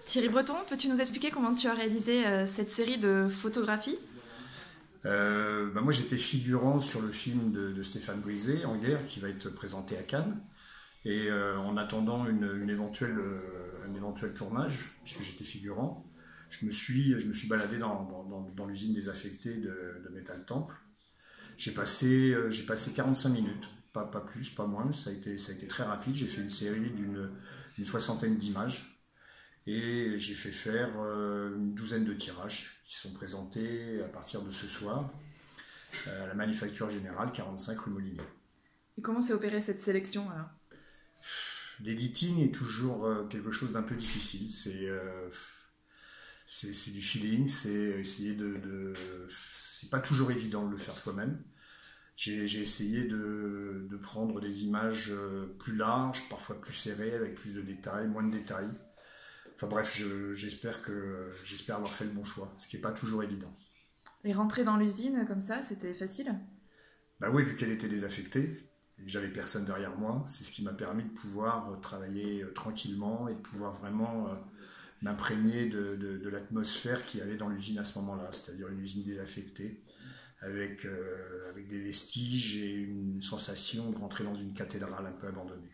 Thierry Breton, peux-tu nous expliquer comment tu as réalisé cette série de photographies? Moi j'étais figurant sur le film de Stéphane Brisé, En guerre, qui va être présenté à Cannes. Et en attendant un éventuel tournage, puisque j'étais figurant, je me suis baladé dans l'usine désaffectée de Metal Temple. J'ai passé 45 minutes, pas plus, pas moins, ça a été très rapide. J'ai fait une série d'une soixantaine d'images et j'ai fait faire une douzaine de tirages qui sont présentés à partir de ce soir à la Manufacture Générale, 45 rue Molinier. Et comment s'est opérée cette sélection alors? L'editing est toujours quelque chose d'un peu difficile. C'est du feeling, c'est pas toujours évident de le faire soi-même. J'ai essayé de prendre des images plus larges, parfois plus serrées, avec plus de détails, moins de détails. Enfin bref, j'espère avoir fait le bon choix, ce qui n'est pas toujours évident. Et rentrer dans l'usine comme ça, c'était facile? Bah oui, vu qu'elle était désaffectée et que j'avais personne derrière moi, c'est ce qui m'a permis de pouvoir travailler tranquillement et de pouvoir vraiment m'imprégner de l'atmosphère qu'il y avait dans l'usine à ce moment-là, c'est-à-dire une usine désaffectée, avec des vestiges et une sensation de rentrer dans une cathédrale un peu abandonnée.